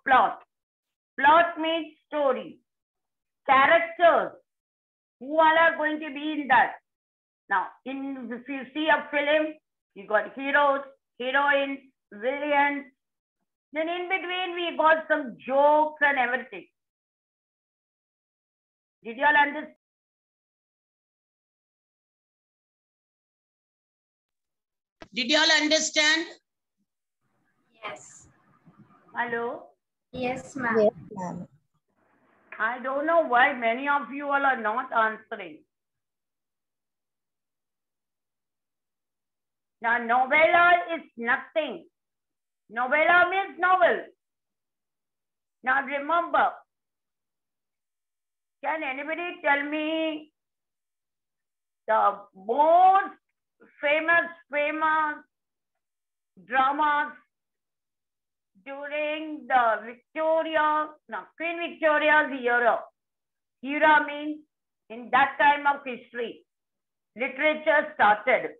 plot. Plot means story. Characters. Who all are going to be in that? Now, if you see a film, you got heroes, heroines, villains. Then in between, we got some jokes and everything. Did you all understand? Did you all understand? Yes. Hello? Yes, ma'am. Yes, ma'am. I don't know why many of you all are not answering. Now, novella is nothing. Novella means novel. Now, remember, can anybody tell me the most famous dramas during the Queen Victoria's era? Era means in that time of history, literature started.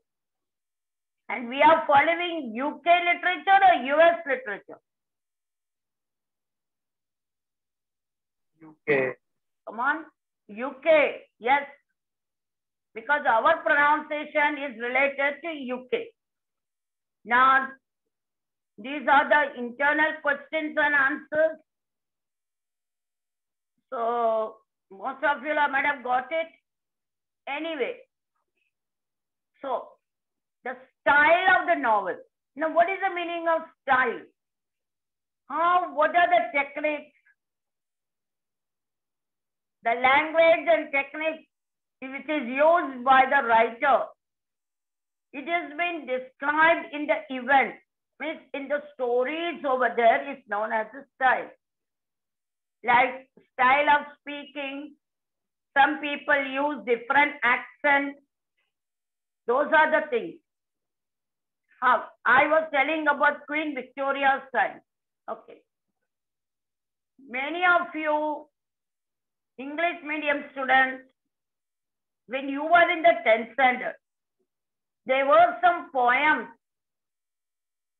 And we are following UK literature or US literature? UK. Come on, UK, yes. Because our pronunciation is related to UK. Now, these are the internal questions and answers. So, most of you might have got it. Anyway, so the style of the novel. Now, what is the meaning of style? What are the techniques? The language and techniques which is used by the writer. It has been described in the event, means in the stories over there is known as a style. Like style of speaking, some people use different accents. Those are the things. I was telling about Queen Victoria's time. Okay. Many of you English medium students, when you were in the 10th standard, there were some poems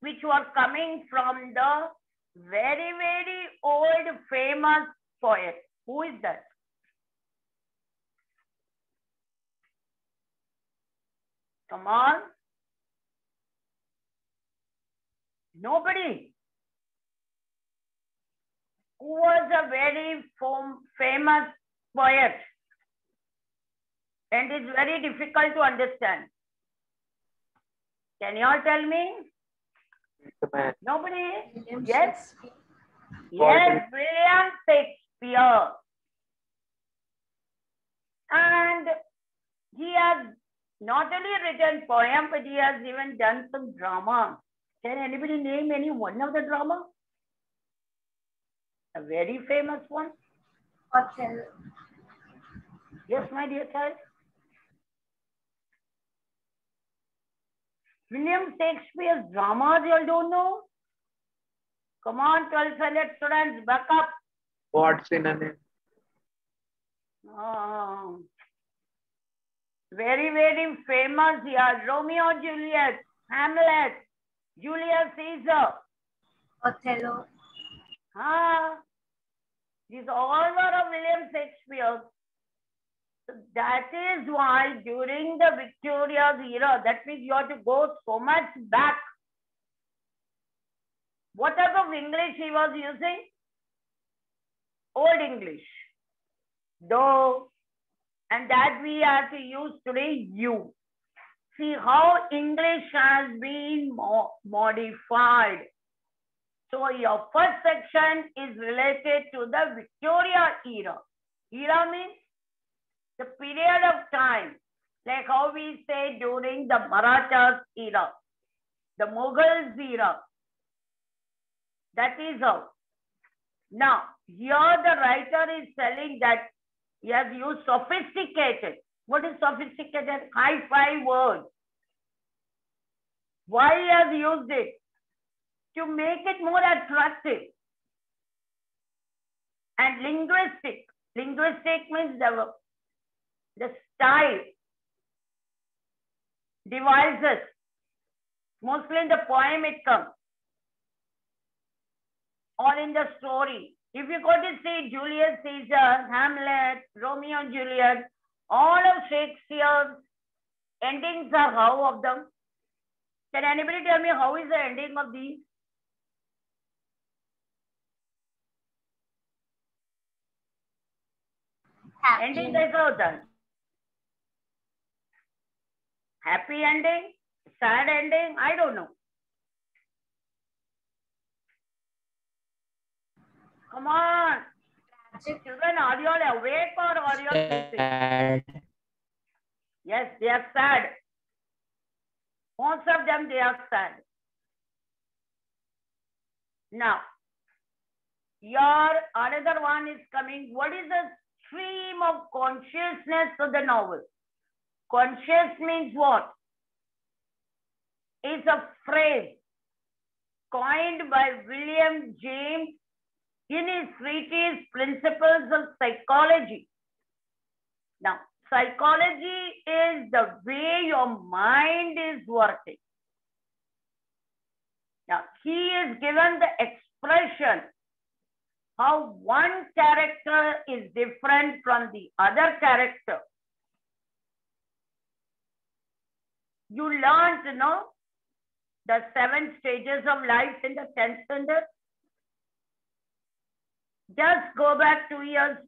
which were coming from the very, very old famous poet. Who is that? Come on. Nobody. Who was a very famous poet? And it's very difficult to understand. Can you all tell me? Nobody? William Yes? Shakespeare. Yes, William Shakespeare. And he has not only written poem, but he has even done some drama. Can anybody name any one of the drama? A very famous one. Othello. Yes, my dear child. William Shakespeare's dramas you all don't know? Come on, 12th standard students, back up. What's in a name? Very, very famous here. Romeo, Juliet, Hamlet, Julius Caesar. Othello. These all were of William Shakespeare. So that is why during the Victoria's era, that means you have to go so much back. What type of English he was using? Old English. Though, and that we have to use today, you. See how English has been modified. So your first section is related to the Victoria era. Era means the period of time, like how we say during the Marathas era, the Mughals era. That is how. Now, here the writer is telling that he has used sophisticated. What is sophisticated? Hi-fi word. Why he has used it? To make it more attractive. And linguistic. Linguistic means the style, devices. Mostly in the poem it comes. or in the story. If you go to see Julius Caesar, Hamlet, Romeo and Juliet, all of Shakespeare's endings are how of them? Can anybody tell me how is the ending of these? Ending कैसा होता है? Happy ending? Sad ending? I don't know. Come on. Children, are you all awake or are you all sleeping? Yes, they are sad. Most of them, they are sad. Now, your another one is coming. What is the stream of consciousness of the novel? Conscious means what? It's a phrase coined by William James in his treatise Principles of Psychology. Now, psychology is the way your mind is working. Now, he is given the expression how one character is different from the other character. You learned, you know, the 7 stages of life in the 10th standard. Just go back 2 years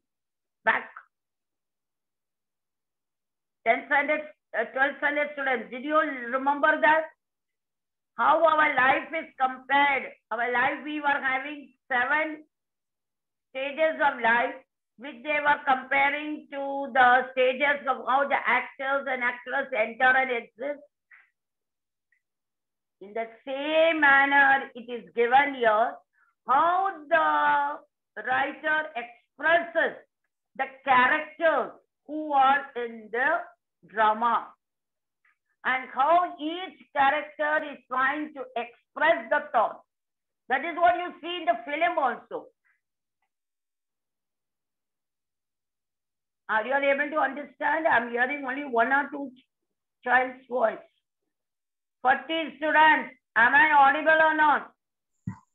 back. 10th standard, 12th standard students, did you remember that? How our life is compared. Our life, we were having 7 stages of life, which they were comparing to the stages of how the actors and actresses enter and exist. In the same manner, it is given here how the writer expresses the characters who are in the drama and how each character is trying to express the thought. That is what you see in the film also. Are you able to understand? I'm hearing only 1 or 2 child's voice. 40 students, am I audible or not?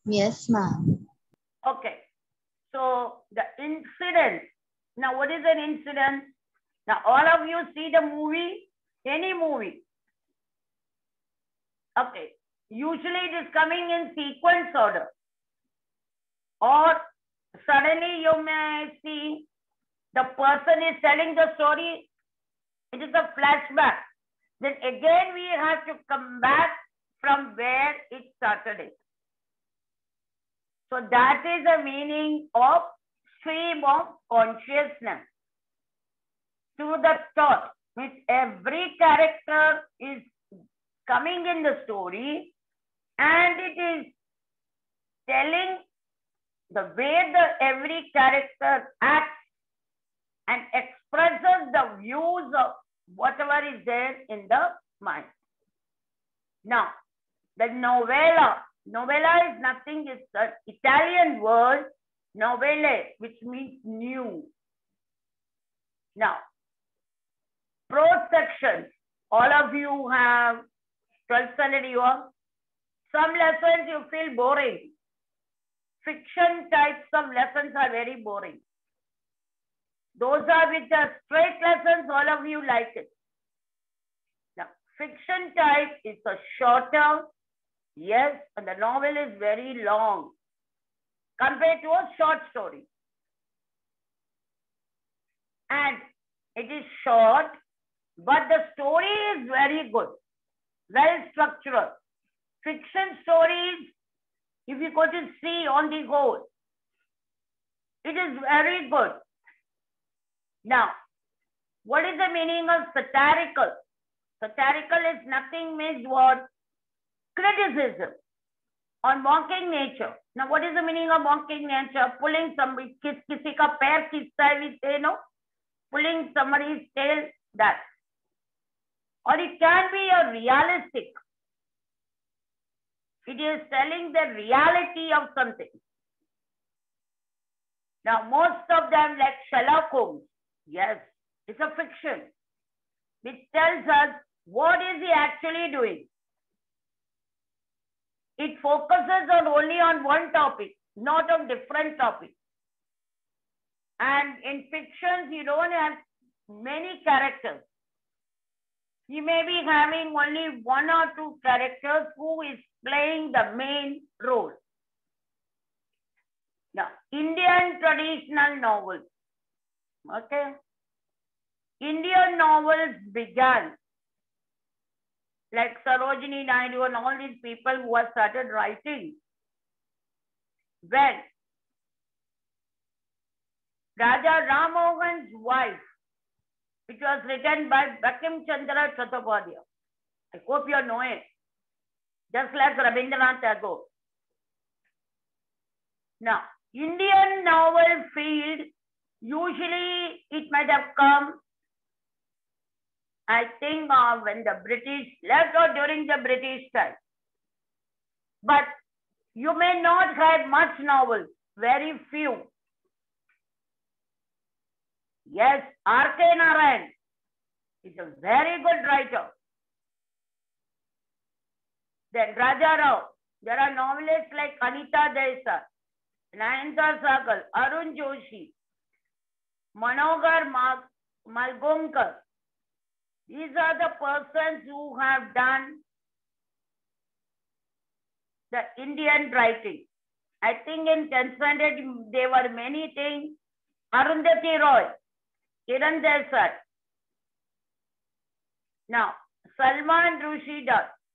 Yes, ma'am. Okay. So the incident. Now, what is an incident? Now, all of you see the movie, any movie. Okay. Usually it is coming in sequence order. Or suddenly you may see the person is telling the story. It is a flashback. Then again we have to come back from where it started. So that is the meaning of stream of consciousness. To the thought, which every character is coming in the story and it is telling the way every character acts and expresses the views of whatever is there in the mind. Now, the novella. Novella is nothing, it's an Italian word, novelle, which means new. Now, prose sections. All of you have 12th standard, you are. Some lessons you feel boring. Fiction types of lessons are very boring. Those are with the straight lessons, all of you like it. Now, fiction type is a shorter, yes, and the novel is very long compared to a short story. And it is short, but the story is very good, well structured. Fiction stories, if you go to see on the whole, it is very good. Now, what is the meaning of satirical? Satirical is nothing means what? Criticism on mocking nature. Now, what is the meaning of mocking nature? Pulling somebody, kisi ka pair khista hai, we say, no? Pulling somebody's tail, that. Or it can be a realistic. It is telling the reality of something. Now, most of them, like Sherlock Holmes, yes, it's a fiction, which tells us what is he actually doing. It focuses only on one topic, not of different topics. And in fictions, you don't have many characters. You may be having only one or two characters who is playing the main role. Now, Indian traditional novels. Okay. Indian novels began like Sarojini Naidu and all these people who have started writing when Raja Ram Mohan's wife, which was written by Bankim Chandra Chattopadhyay. I hope you know it. Just like Rabindranath Tagore. Now, Indian novel field, usually it might have come, I think, when the British left or during the British time. But you may not have much novels, very few. Yes, R.K. Narayan is a very good writer. Then Raja Rao. There are novelists like Anita Desai, Nayanathar Sahgal, Arun Joshi, Manohar Malgonkar. These are the persons who have done the Indian writing. I think in 10th standard there were many things. Arundhati Roy, Kiran Desai. Now, Salman Rushdie.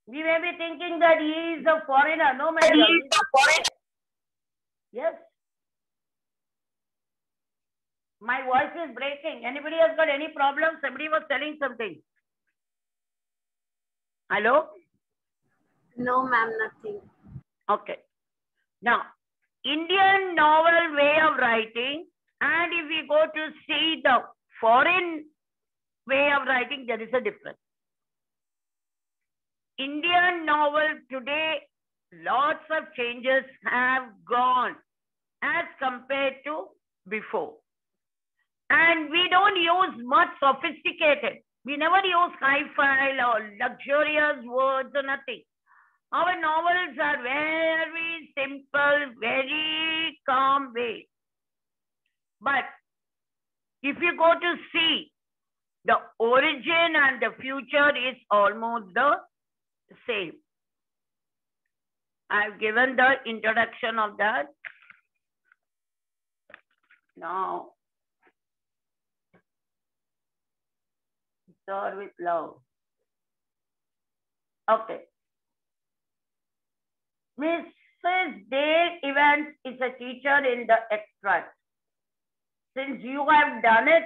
We may be thinking that he is a foreigner. No, my dear. He is a foreigner. Yes. My voice is breaking. Anybody has got any problem? Somebody was telling something. Hello? No, ma'am, nothing. Okay. Now, Indian novel way of writing, and if we go to see the foreign way of writing, there is a difference. Indian novel today, lots of changes have gone as compared to before. And we don't use much sophisticated. We never use hi-fi or luxurious words or nothing. Our novels are very simple, very calm way. But if you go to see, the origin and the future is almost the same. I've given the introduction of that. Now, serve with love. Okay. Mrs. Dale Evans is a teacher in the extract. Since you have done it,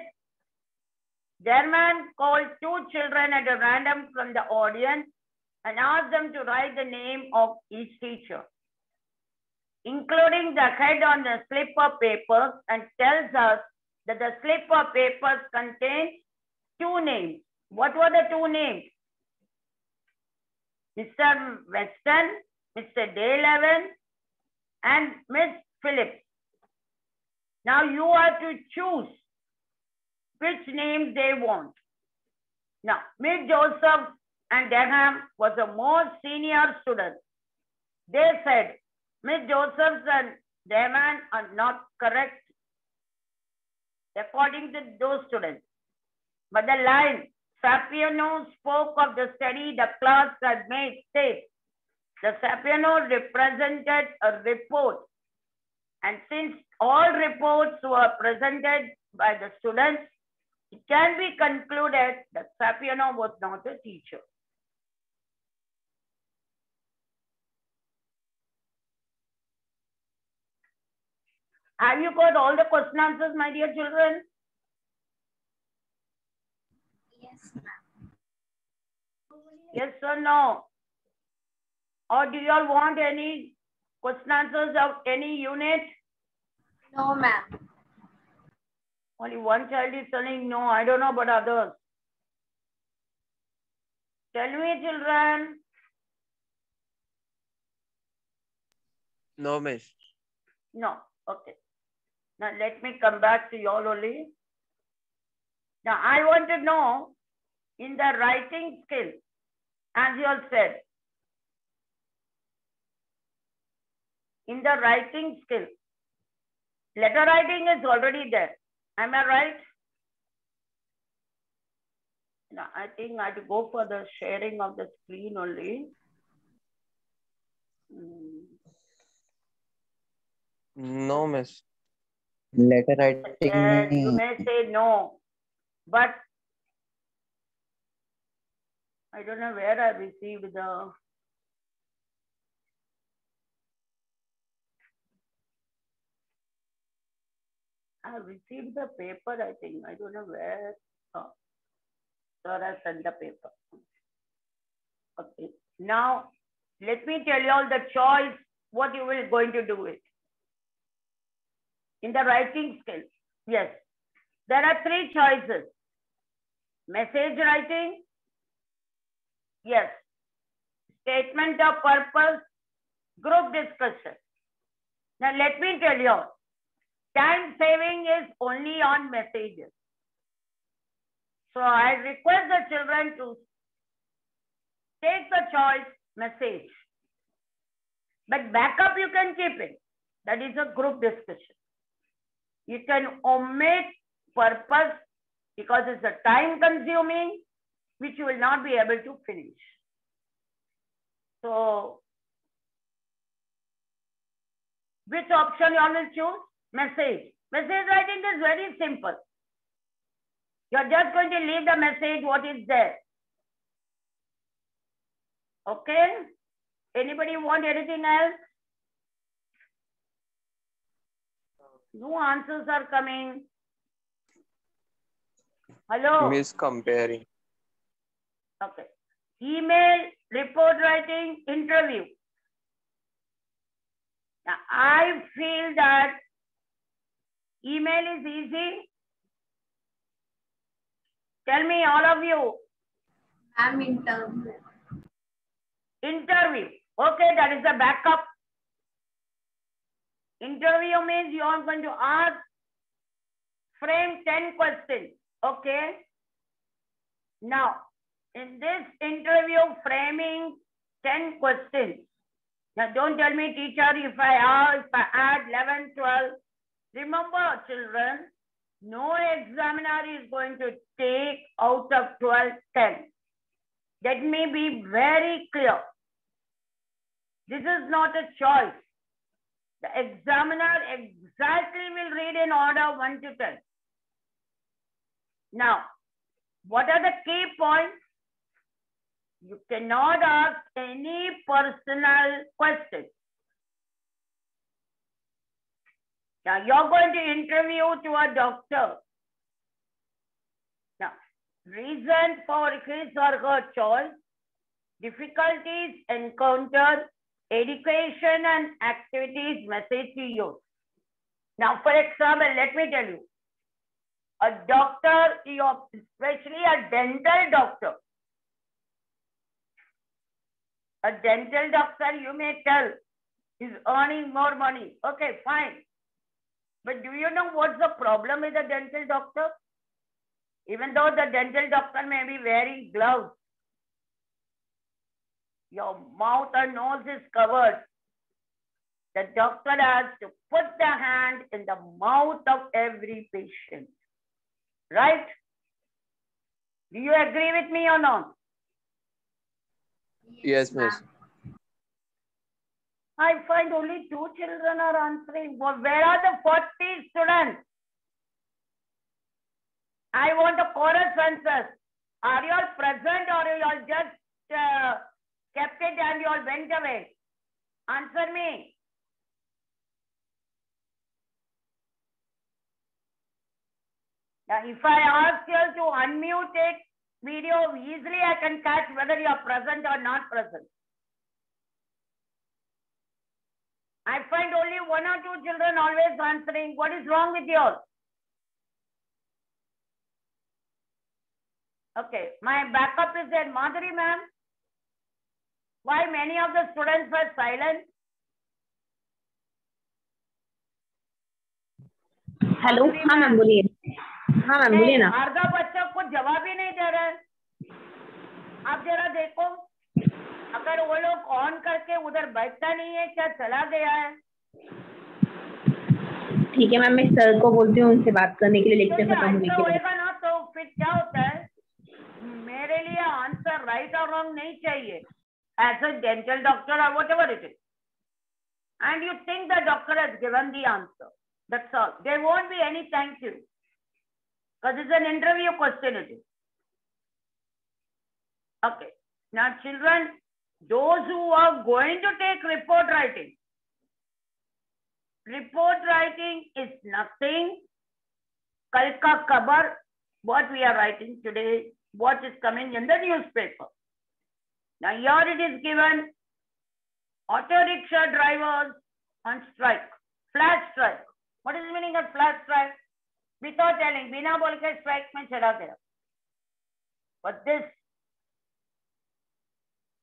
German called two children at a random from the audience and asked them to write the name of each teacher, including the head on the slip of paper, and tells us that the slip of papers contains two names. What were the two names? Mr. Weston, Mr. Dale Evans, and Miss Phillips. Now you are to choose which name they want. Now, Miss Joseph and Denham was a more senior student. They said, Miss Josephs and Denham are not correct according to those students. But the line, Sapiano spoke of the study the class had made, states, the Sapiano represented a report. And since all reports were presented by the students, it can be concluded that Sapiano was not a teacher. Have you got all the question answers, my dear children? Yes, ma'am. Yes or no? Or do you all want any question answers of any unit? No, ma'am. Only one child is telling no, I don't know about others. Tell me, children. No, miss. No, okay. Now let me come back to you all only. Now I want to know in the writing skill, as you all said, in the writing skill. Letter writing is already there. Am I right? No, I think I have to go for the sharing of the screen only. No, miss. Letter writing You may say no, but I don't know where I received the. I received the paper, I think. I don't know where. Oh, sir, I sent the paper. Okay. Now, let me tell you all the choice, what you will going to do with. In the writing skill, yes. There are 3 choices. Message writing, yes. Statement of purpose, group discussion. Now, let me tell you, time saving is only on messages. So I request the children to take the choice message. But backup you can keep it. That is a group discussion. You can omit purpose because it's a time consuming, which you will not be able to finish. So, which option you all will choose? Message. Message writing is very simple. You're just going to leave the message what is there. Okay? Anybody want anything else? No answers are coming. Hello? Miss comparing. Okay. Email, report writing, interview. Now, I feel that email is easy. Tell me, all of you. Ma'am, interview. Interview. Okay, that is the backup. Interview means you are going to ask, frame 10 questions. Okay. Now, in this interview, framing 10 questions. Now, don't tell me, teacher, if I add 11, 12. Remember, children, no examiner is going to take out of 12, 10. Let me be very clear. This is not a choice. The examiner exactly will read in order 1 to 10. Now, what are the key points? You cannot ask any personal questions. Now, you're going to interview to a doctor. Now, reason for his or her choice, difficulties encountered, education and activities, message to you. Now, for example, let me tell you, a doctor, especially a dental doctor. A dental doctor, you may tell, is earning more money. Okay, fine. But do you know what's the problem with a dental doctor? Even though the dental doctor may be wearing gloves, your mouth and nose is covered. The doctor has to put the hand in the mouth of every patient. Right? Do you agree with me or not? Yes, miss. I find only 2 children are answering. Well, where are the 40 students? I want the chorus answers. Are you all present or you all just kept it and you all went away? Answer me. Now, if I ask you to unmute it, video, easily I can catch whether you are present or not present. I find only 1 or 2 children always answering. What is wrong with you all? Okay, my backup is there. Madhuri ma'am, why many of the students were silent? Hello हाँ ma'am बोलिए हाँ ma'am बोलिए ना आधा बच्चा को जवाब ही नहीं दे रहे। आप जरा देखो, अगर वो लोग ऑन करके उधर बैठता नहीं है क्या चला गया है? ठीक है मैम, मैं सर को बोलती हूँ उनसे बात करने के लिए लेक्चर तो खत्म होने ऐसा के बाद। होएगा ना तो फिर क्या होता है, मेरे लिए आंसर राइट और रॉन्ग नहीं चाहिए, एज अ डेंटल डॉक्टर और what ever it is, and you think the doctor has given the answer. That's all. There won't be any thank you. Because it's an interview question it is. Okay. Now children, those who are going to take report writing is nothing. Kalka Kabar, what we are writing today, what is coming in the newspaper. Now here it is given, auto rickshaw drivers on strike, flash strike. What is the meaning of flash strike? Without telling, बिना बोल के strike में चला गया. But this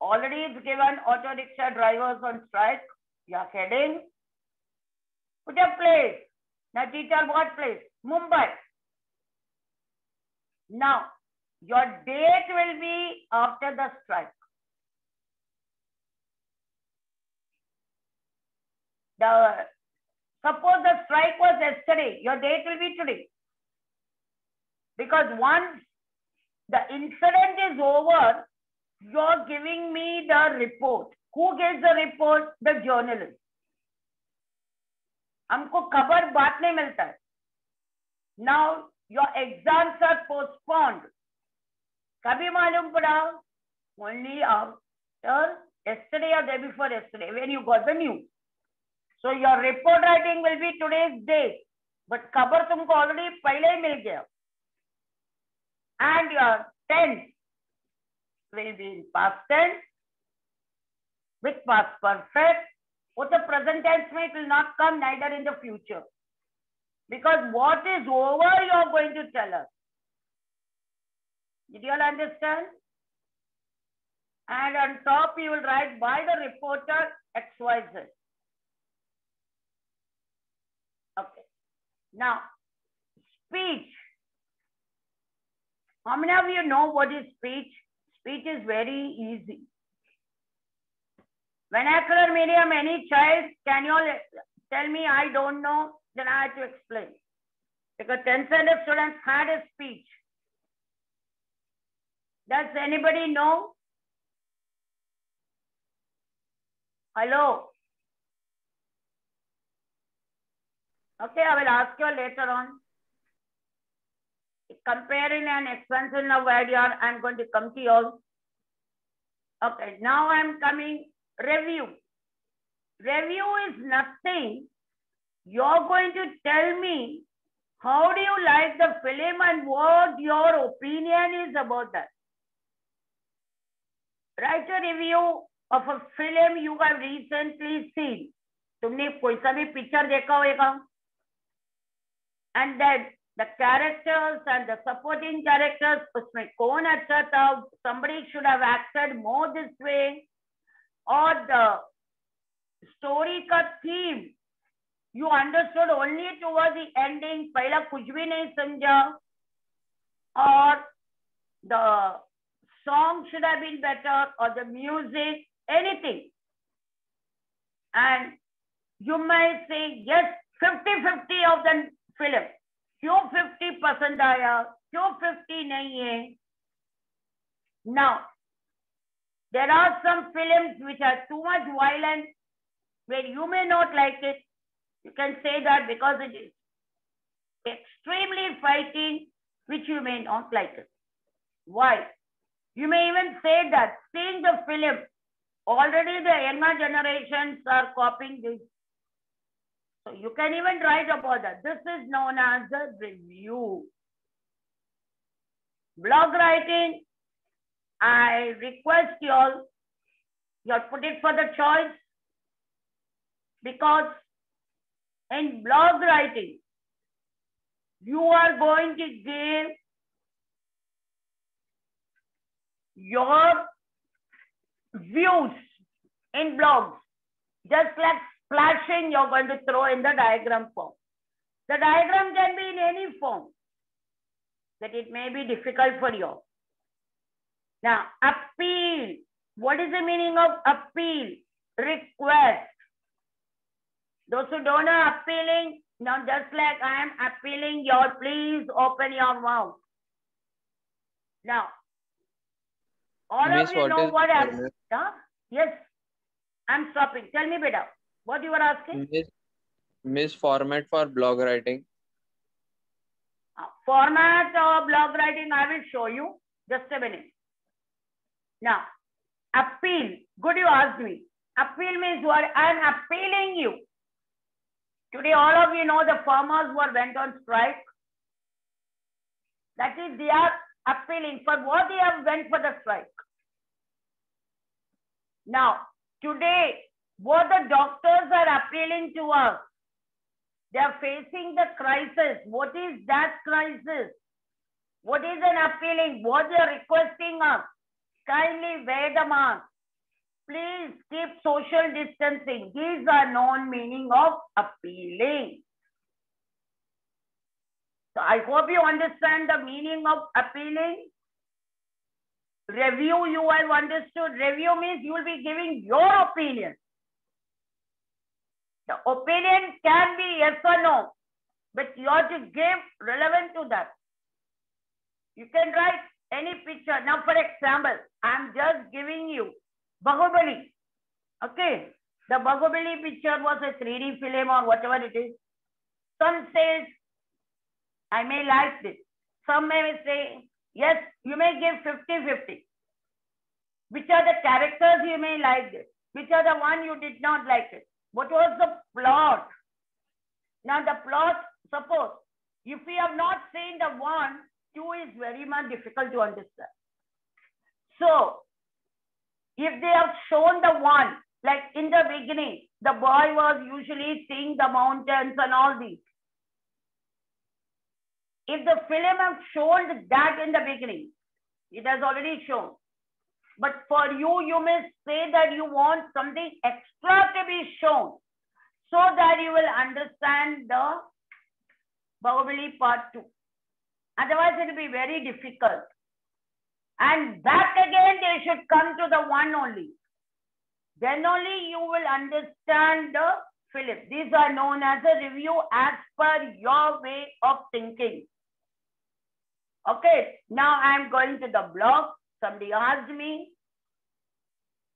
already is given, auto rickshaw drivers on strike. You are heading. Put a place. Now teacher, what place? Mumbai. Now your date will be after the strike. Suppose the strike was yesterday, your date will be today. Because once the incident is over, you're giving me the report. Who gives the report? The journalist. हमको खबर बाद में मिलता है. Now your exams are postponed. कभी मालूम पड़ा? Only after yesterday or day before yesterday when you got the news. So your report writing will be today's date, but खबर तुमको already पहले ही मिल गया. And your tense will be in past tense with past perfect. With the present tense, it will not come neither in the future. Because what is over, you are going to tell us. Did you all understand? And on top, you will write by the reporter XYZ. Okay. Now, speech. How many of you know what is speech? Speech is very easy. Vernacular medium, any child, can you all tell me I don't know? Then I have to explain. Because 10th standard students had a speech. Does anybody know? Hello? Okay, I will ask you later on. Comparing and expansion of idea, I'm going to come to you all. Okay, now I'm coming. Review. Review is nothing. You're going to tell me how do you like the film and what your opinion is about that. Write a review of a film you have recently seen. तुमने कोई सा भी picture देखा होगा. And then the characters and the supporting characters, उसमें कौन अच्छा था? Somebody should have acted more this way. Or the story का theme you understood only towards the ending, पहला कुछ भी नहीं समझा. Or the song should have been better, or the music, anything. And you may say yes, 50-50 of the film. क्यों 50 पसंद आया, क्यों 50 नहीं है? Now, there are some films which are too much violent, where you may not like it. You can say that because it is extremely fighting, which you may not like it. Why? You may even say that seeing the film, already the younger generations are copying this. So you can even write about that. This is known as a review. Blog writing, I request you all put it for the choice, because in blog writing, you are going to give your views in blogs, just like splashing you're going to throw in the diagram form. The diagram can be in any form, that it may be difficult for you. Now, appeal. What is the meaning of appeal? Request. Those who don't know appealing, now just like I am appealing your, please open your mouth. Now, all Miss, of you what know is what happened. Huh? Yes, I'm stopping. Tell me, beta, what you were asking? Miss format for blog writing? Format of blog writing, I will show you. Just a minute. Now, appeal. Good, you asked me. Appeal means what? I'm appealing you. Today, all of you know the farmers went on strike. That is, they are appealing. For what they have went for the strike? Now, today, what the doctors are appealing to us, they are facing the crisis. What is that crisis? What is an appealing? What they are requesting us? Kindly wear the mask. Please keep social distancing. These are known meaning of appealing. So I hope you understand the meaning of appealing. Review, you have understood. Review means you will be giving your opinion. The opinion can be yes or no, but you have to give relevant to that. You can write any picture. Now, for example, I'm just giving you Bahubali. Okay. The Bahubali picture was a 3D film or whatever it is. Some says, I may like this. Some may say, yes, you may give 50-50. Which are the characters you may like this? Which are the one you did not like it? What was the plot? Now the plot, suppose, if we have not seen the 1, 2 is very much difficult to understand. So, if they have shown the 1, like in the beginning, the boy was usually seeing the mountains and all these. If the film has shown that in the beginning, it has already shown. But for you, you may say that you want something extra to be shown so that you will understand the Bahubali part 2. Otherwise, it will be very difficult. And back again, they should come to the 1 only. Then only you will understand the film. These are known as a review as per your way of thinking. Okay, now I am going to the blog. Somebody asked me.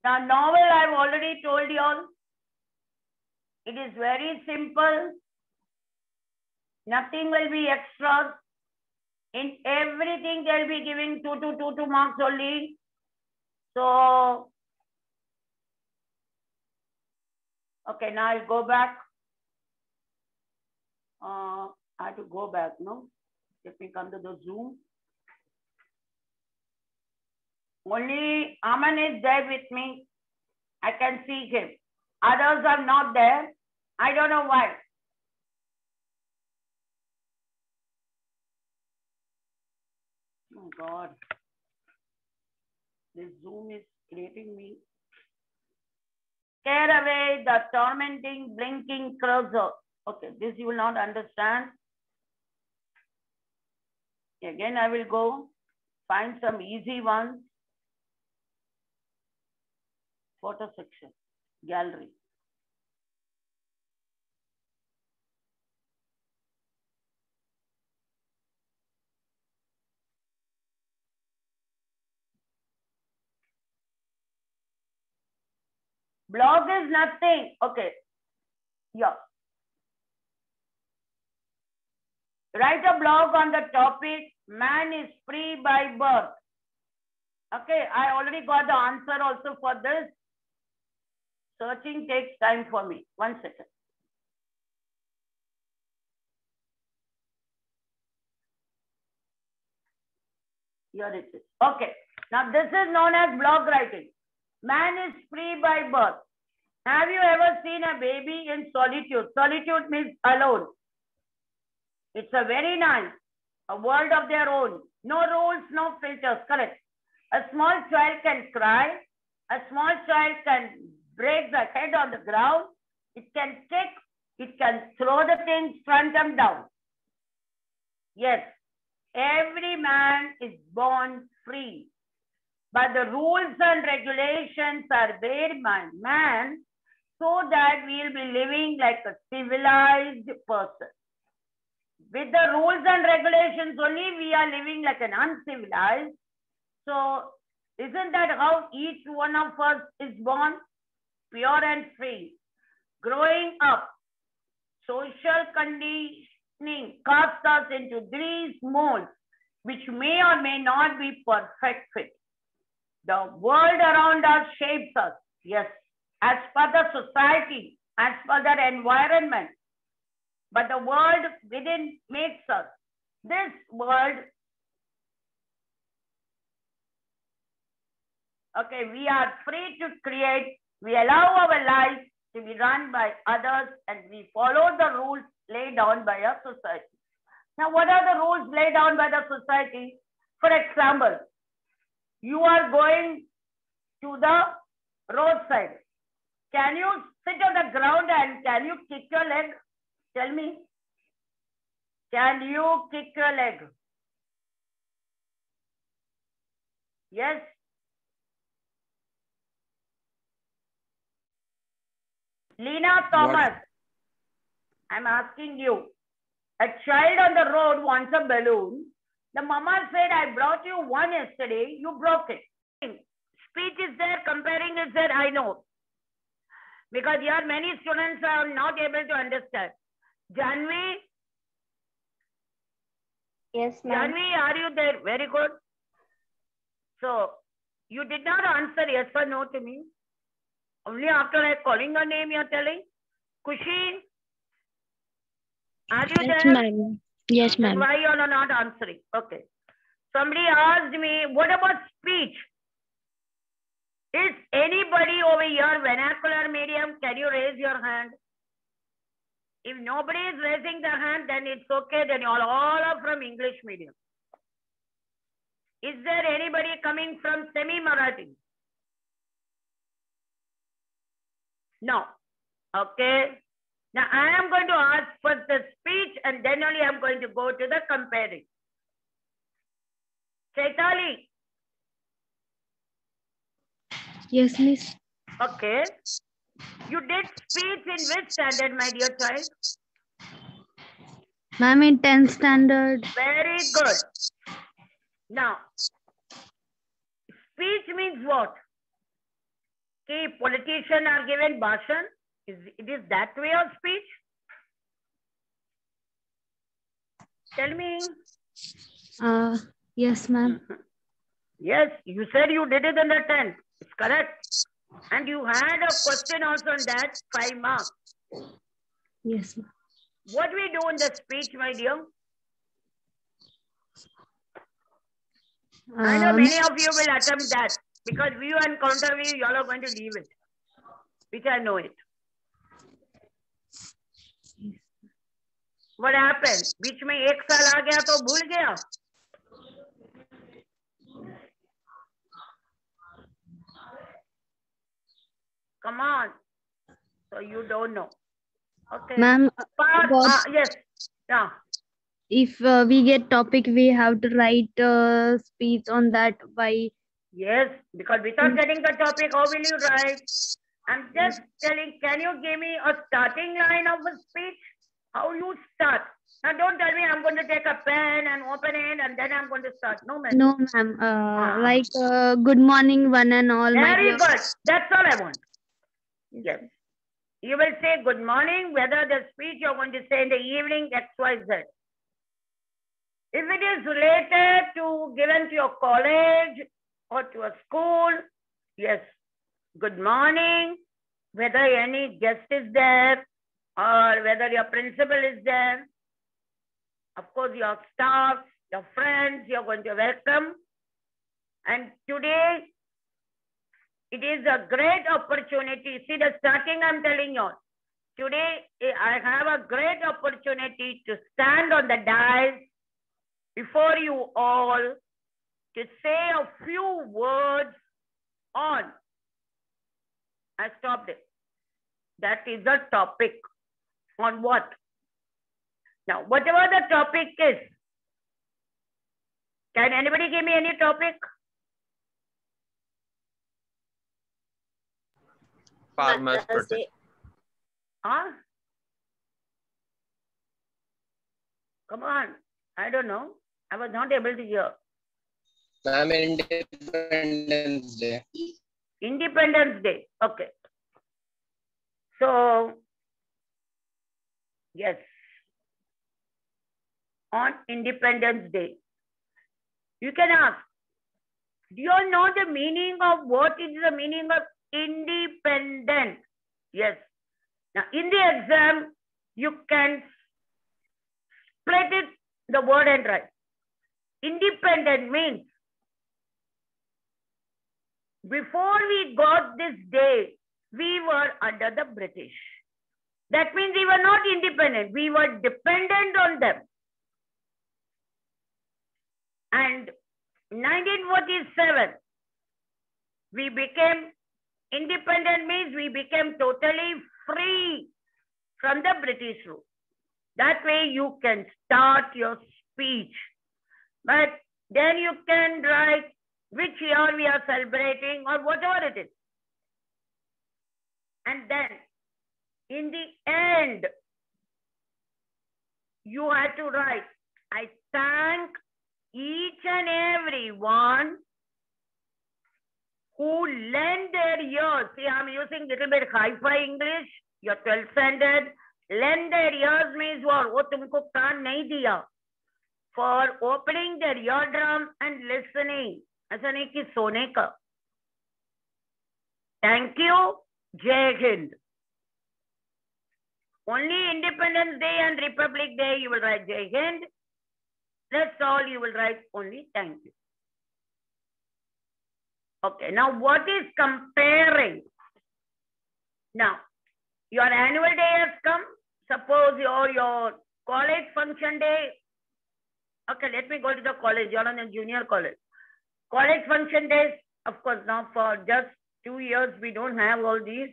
Now, novel, I've already told you all. It is very simple. Nothing will be extra. In everything, they'll be giving 2 marks only. So, okay, now I'll go back. I have to go back, no? Let me come to the Zoom. Only Aman is there with me. I can see him. Others are not there. I don't know why. Oh God. This Zoom is creating me. Scare away the tormenting, blinking cursor. Okay, this you will not understand. Again, I will go find some easy ones. Photo section, gallery. Blog is nothing. Okay. Yeah. Write a blog on the topic, man is free by birth. Okay, I already got the answer also for this. Searching takes time for me. 1 second. Here it is. Okay. Now this is known as blog writing. Man is free by birth. Have you ever seen a baby in solitude? Solitude means alone. It's a very nice, a world of their own. No rules, no filters. Correct. A small child can cry. A small child can break the head on the ground. It can kick. It can throw the things front and down. Yes, every man is born free. But the rules and regulations are made by man so that we'll be living like a civilized person. With the rules and regulations only, we are living like an uncivilized. So isn't that how each one of us is born? Pure and free. Growing up, social conditioning casts us into these molds, which may or may not be perfect fit. The world around us shapes us, yes, as per the society, as per the environment. But the world within makes us. This world, okay, we are free to create. We allow our lives to be run by others and we follow the rules laid down by our society. Now, what are the rules laid down by the society? For example, you are going to the roadside. Can you sit on the ground and can you kick your leg? Tell me. Can you kick your leg? Yes. Lena Thomas, I'm asking you. A child on the road wants a balloon. The mama said, I brought you one yesterday. You broke it. Speech is there, comparing is there, I know. Because here many students are not able to understand. Janvi? Yes, ma'am. Janvi, are you there? Very good. So, you did not answer yes or no to me. Only after I calling your name, you're telling. Kushi? Are you Yes, there? ma'am. Yes, Then ma'am. why you are not answering? Okay. Somebody asked me, what about speech? Is anybody over here vernacular medium? Can you raise your hand? If nobody is raising their hand, then it's okay. Then you all are from English medium. Is there anybody coming from semi-Marathi? No. Okay. Now I am going to ask for the speech and then only I am going to go to the comparing. Chaitali. Yes, miss. Okay. You did speech in which standard, my dear child? Ma'am, in 10th standard. Very good. Now, speech means what? Okay, politicians are given bhashan. It is that way of speech? Tell me. Yes, ma'am. Yes, you said you did it in the 10th. It's correct. And you had a question also on that, 5 marks. Yes, ma'am. What we do in the speech, my dear? I know many of you will attempt that because view and counter view, you all are going to leave it, which I know it. What happened? बीच में एक साल आ गया तो भूल गया? Come on. So you don't know. Okay. Ma'am, yes. Yeah. if we get topic, we have to write speech on that by. Yes, because without getting the topic, how will you write? I'm just telling, can you give me a starting line of a speech? How you start? Now don't tell me I'm going to take a pen and open it and then I'm going to start. No, ma'am. No, ma'am. Like good morning, one and all. Very good. That's all I want. Yes. You will say good morning, whether the speech you're going to say in the evening, X, Y, Z. If it is related to given to your college or to a school, yes, good morning, whether any guest is there or whether your principal is there, of course your staff, your friends, you're going to welcome. And today, it is a great opportunity. See the starting I'm telling you. Today, I have a great opportunity to stand on the dais before you all to say a few words on. I stopped it. That is the topic. On what? Now, whatever the topic is, can anybody give me any topic? Farmers protest. Huh? Come on. I don't know. I was not able to hear. Ma'am, Independence Day. Independence Day. Okay. So, yes. On Independence Day. You can ask, do you all know the meaning of what is the meaning of independent? Yes. Now, in the exam, you can split it, the word and write. Independent means before we got this day, we were under the British. That means we were not independent. We were dependent on them. And 1947, we became independent means we became totally free from the British rule. That way you can start your speech. But then you can write which year we are celebrating or whatever it is. And then in the end, you have to write, I thank each and every one who lend their ears. See, I'm using little bit hi-fi English. You're 12th standard. Lend their ears means what? वो तुमको कान नहीं दिया. For opening their eardrum and listening. ऐसा नहीं कि सोने का. Thank you. Jai Hind. Only Independence Day and Republic Day you will write Jai Hind. That's all you will write only thank you. Okay, now what is comparing? Now, your annual day has come. Suppose your college function day. Okay, let me go to the college. You're on a junior college. College function days, of course, now for just 2 years, we don't have all these.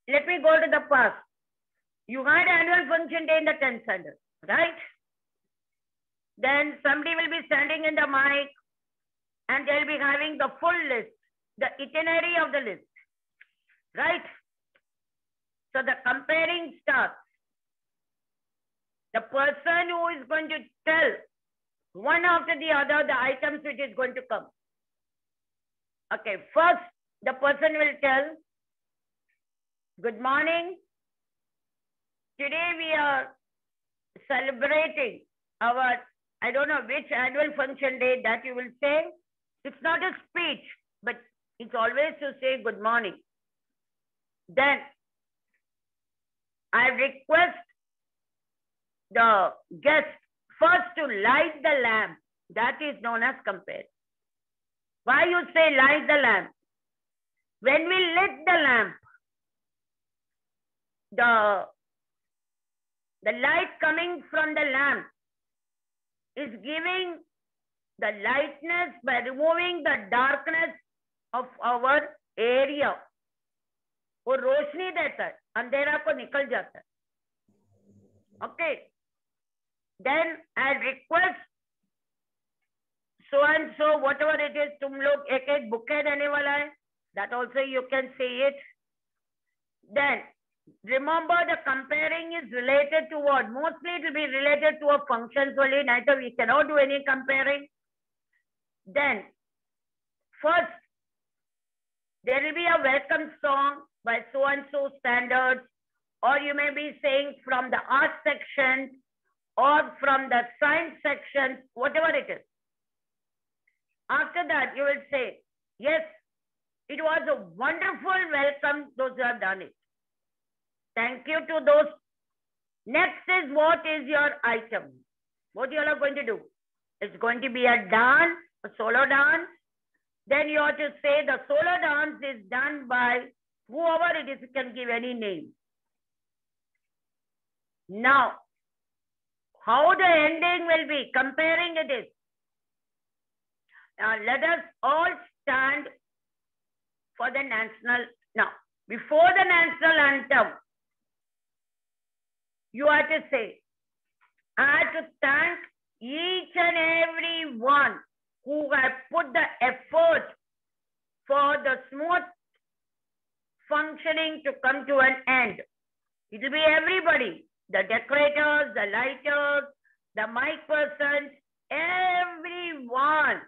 Let me go to the past. You had annual function day in the 10th standard, right? Then somebody will be standing in the mic and they'll be having the full list, the itinerary of the list, right? So the comparing starts. The person who is going to tell one after the other the items which is going to come. Okay, first the person will tell, good morning. Today we are celebrating our, I don't know which annual function day that you will say. It's not a speech, but it's always to say good morning. Then I request the guest first to light the lamp. That is known as compare. Why you say light the lamp? When we lit the lamp, the light coming from the lamp is giving the lightness by removing the darkness of our area. वो रोशनी देता है, अंधेरा को निकल जाता है. Okay. Then I request so and so, whatever it is, तुम लोग एक bouquet देने वाला है. That also you can say it. Then remember the comparing is related to what? Mostly it will be related to a functions only. Neither we cannot do any comparing. Then first there will be a welcome song by so and so standards, or you may be saying from the art section or from the science section, whatever it is. After that, you will say, yes, it was a wonderful welcome, those who have done it. Thank you to those. Next is, what is your item? What you all are going to do? It's going to be a dance, a solo dance. Then you have to say the solo dance is done by whoever it is. You can give any name. Now, how the ending will be, comparing it is. Now, let us all stand for the national. Now, before the national anthem, you have to say, I have to thank each and every one who have put the effort for the smooth functioning to come to an end. It will be everybody, the decorators, the lighters, the mic persons, everyone.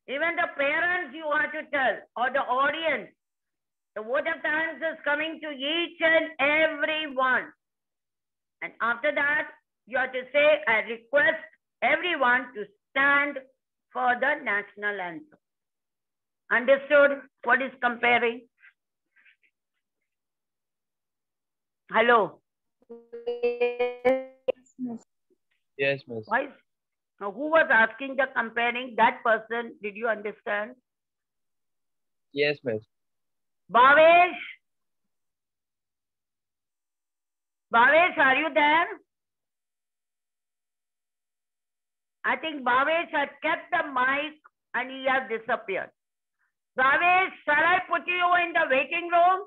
Even the parents you have to tell, or the audience. The vote of thanks is coming to each and every one. And after that, you have to say, I request everyone to stand for the national anthem. Understood what is comparing? Hello? Yes, miss. Why? Now, who was asking the comparing? That person, did you understand? Yes, miss. Bhavesh? Bhavesh, are you there? I think Bhavesh has kept the mic and he has disappeared. Bhavesh, shall I put you in the waiting room?